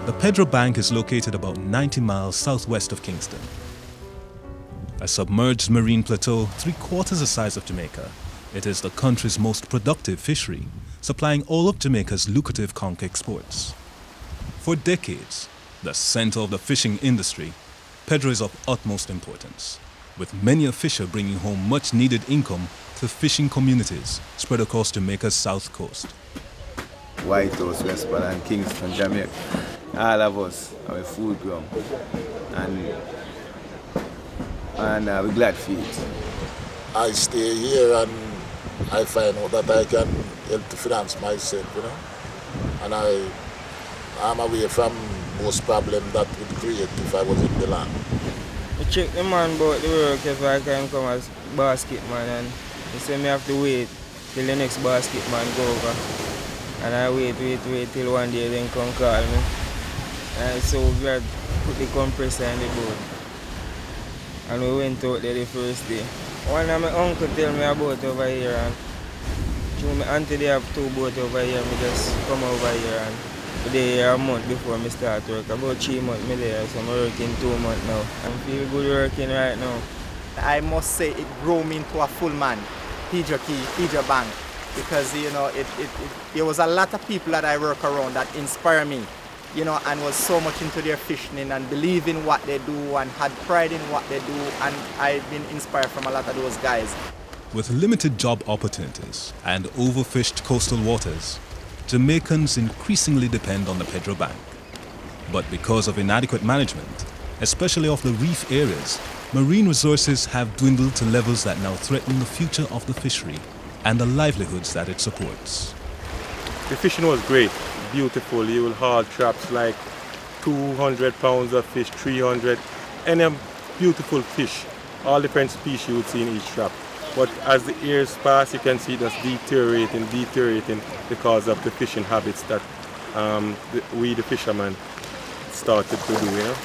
The Pedro Bank is located about 90 miles southwest of Kingston. A submerged marine plateau 3/4 the size of Jamaica, it is the country's most productive fishery, supplying all of Jamaica's lucrative conch exports. For decades, the center of the fishing industry, Pedro is of utmost importance, with many a fisher bringing home much-needed income to fishing communities spread across Jamaica's south coast. White House, Westport, Kingston, Jamaica, all of us are food ground, and we're glad for it. I stay here and I find out that I can help to finance myself, you know, and I'm away from most problems that would create if I was in the land. I check the man about the work if I can come as basketman, and he say me have to wait till the next basketman go over. And I wait till one day then come call me. And so we had put the compressor in the boat. And we went out there the first day. One of my uncle tell me about over here, and through my auntie they have 2 boats over here. I just come over here and they here a month before I start work. About 3 months me there, so I'm working 2 months now. I feel good working right now. I must say it grew me into a full man, Pedro Bank, because you know there was a lot of people that I work around that inspire me, you know, and was so much into their fishing and believe in what they do and had pride in what they do, and I've been inspired from a lot of those guys. With limited job opportunities and overfished coastal waters, Jamaicans increasingly depend on the Pedro Bank. But because of inadequate management, especially of the reef areas, marine resources have dwindled to levels that now threaten the future of the fishery and the livelihoods that it supports. The fishing was great, beautiful. You will haul traps like 200 pounds of fish, 300, and a beautiful fish. All different species you would see in each trap. But as the years pass, you can see that's deteriorating because of the fishing habits that we, the fishermen, started to do, you know.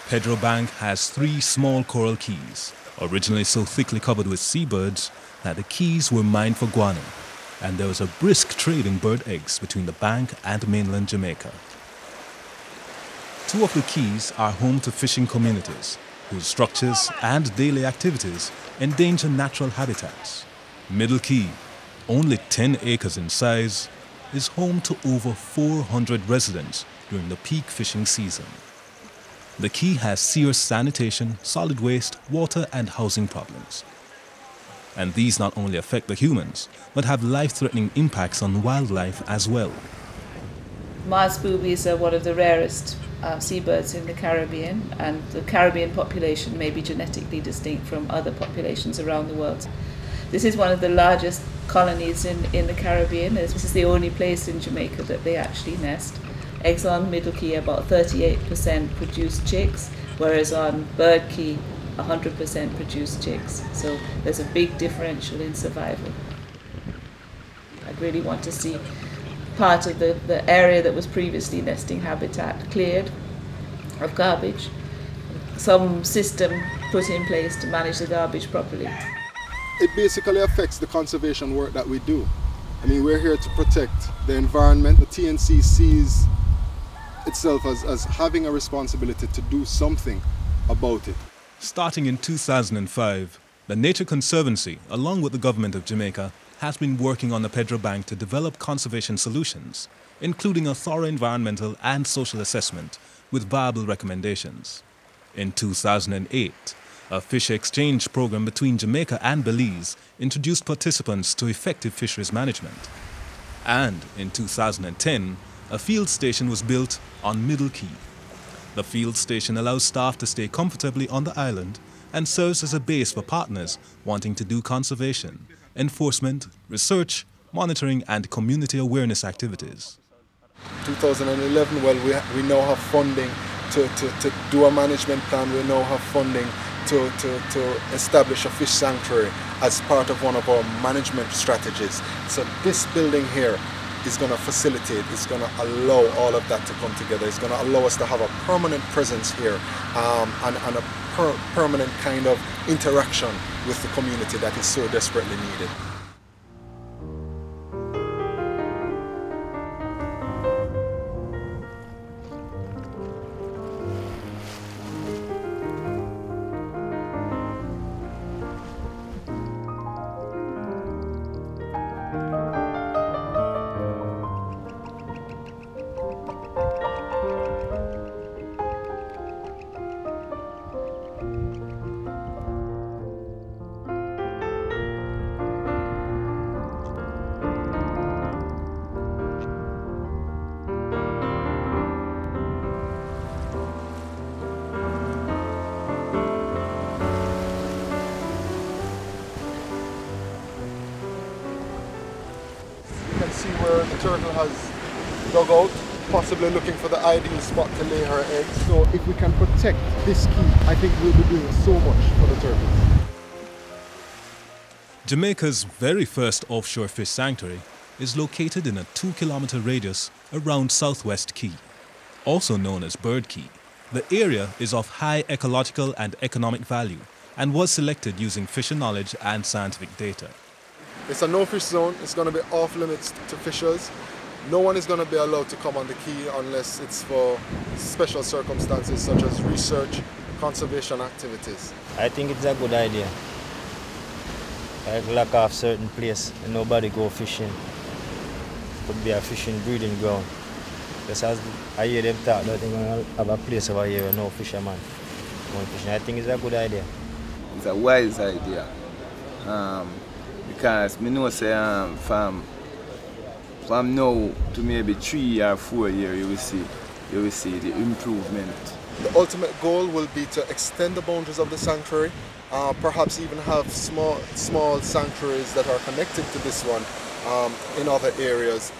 Pedro Bank has 3 small coral keys, originally so thickly covered with seabirds that the keys were mined for guano, and there was a brisk trade in bird eggs between the bank and mainland Jamaica. 2 of the keys are home to fishing communities, whose structures and daily activities endanger natural habitats. Middle Key, only 10 acres in size, is home to over 400 residents during the peak fishing season. The key has serious sanitation, solid waste, water and housing problems. And these not only affect the humans, but have life-threatening impacts on wildlife as well. Mars boobies are one of the rarest seabirds in the Caribbean, and the Caribbean population may be genetically distinct from other populations around the world. This is one of the largest colonies in the Caribbean. This is the only place in Jamaica that they actually nest. Eggs on Middle Key, about 38% produce chicks, whereas on Bird Key, 100% produce chicks. So there's a big differential in survival. I'd really want to see part of the area that was previously nesting habitat cleared of garbage, some system put in place to manage the garbage properly. It basically affects the conservation work that we do. I mean, we're here to protect the environment. The TNC sees itself as having a responsibility to do something about it. Starting in 2005, the Nature Conservancy, along with the government of Jamaica, has been working on the Pedro Bank to develop conservation solutions, including a thorough environmental and social assessment with viable recommendations. In 2008, a fish exchange program between Jamaica and Belize introduced participants to effective fisheries management. And in 2010, a field station was built on Middle Key. The field station allows staff to stay comfortably on the island and serves as a base for partners wanting to do conservation, enforcement, research, monitoring and community awareness activities. 2011, well, we now have funding to do a management plan. We now have funding to establish a fish sanctuary as part of one of our management strategies. So this building here is going to facilitate, it's going to allow all of that to come together. It's going to allow us to have a permanent presence here and a permanent kind of interaction with the community that is so desperately needed. turtle has dug out, possibly looking for the ideal spot to lay her eggs. So if we can protect this key, I think we'll be doing so much for the turtles. Jamaica's very first offshore fish sanctuary is located in a 2-kilometer radius around Southwest Key, also known as Bird Key. The area is of high ecological and economic value and was selected using fisher knowledge and scientific data. It's a no-fish zone. It's going to be off limits to fishers. No one is going to be allowed to come on the key unless it's for special circumstances such as research, conservation activities. I think it's a good idea. Like lock off certain place and nobody go fishing. Could be a fishing breeding ground. Because as I hear them talk, they're going to have a place over here where no fisherman going fishing. I think it's a good idea. It's a wise idea. Because I know say from now to maybe 3 or 4 years you will see the improvement. The ultimate goal will be to extend the boundaries of the sanctuary, perhaps even have small sanctuaries that are connected to this one in other areas.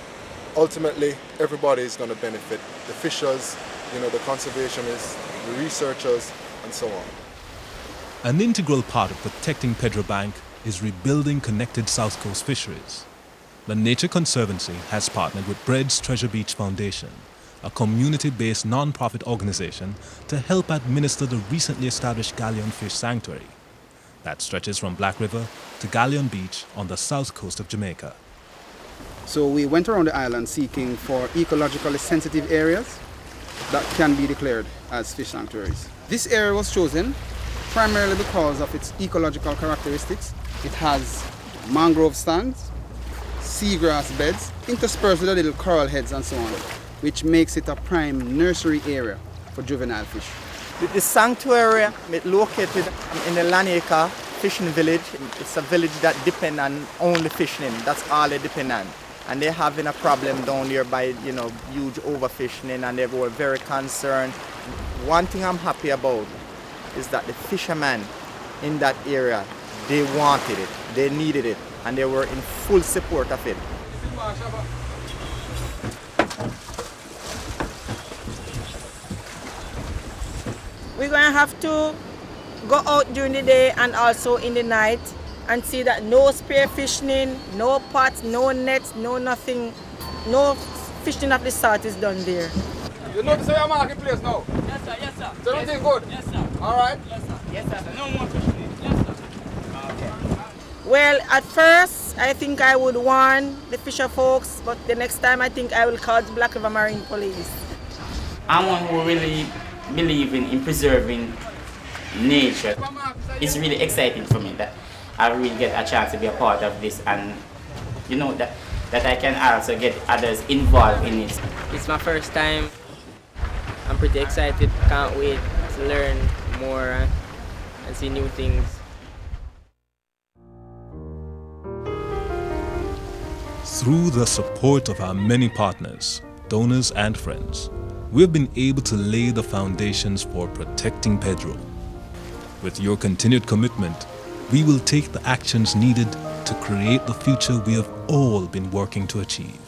Ultimately, everybody is going to benefit. The fishers, the conservationists, the researchers, and so on. An integral part of protecting Pedro Bank is rebuilding connected South Coast fisheries. The Nature Conservancy has partnered with Bread's Treasure Beach Foundation, a community-based non-profit organization, to help administer the recently established Galleon Fish Sanctuary that stretches from Black River to Galleon Beach on the south coast of Jamaica. So we went around the island seeking for ecologically sensitive areas that can be declared as fish sanctuaries. This area was chosen primarily because of its ecological characteristics. It has mangrove stands, seagrass beds, interspersed with little coral heads and so on, which makes it a prime nursery area for juvenile fish. The sanctuary is located in the Lanacre fishing village. It's a village that depends on only fishing. That's all they depend on. And they're having a problem down there by, huge overfishing, and they were very concerned. One thing I'm happy about is that the fishermen in that area, they wanted it, they needed it, and they were in full support of it. We're going to have to go out during the day and also in the night and see that no spear fishing, no pots, no nets, no nothing, no fishing of the salt is done there. You notice your marketplace now? Yes, sir, yes, sir. So everything good? Yes, sir. All right? Yes, sir. Yes, sir. No more fishing? Yes, sir. Okay. Well, at first, I think I would warn the fisher folks, but the next time I think I will call the Black River Marine Police. I'm one who really believes in preserving nature. It's really exciting for me that I really get a chance to be a part of this, and that I can also get others involved in it. It's my first time. I'm pretty excited, can't wait to learn more and see new things. Through the support of our many partners, donors and friends, we've been able to lay the foundations for protecting Pedro. With your continued commitment, we will take the actions needed to create the future we have all been working to achieve.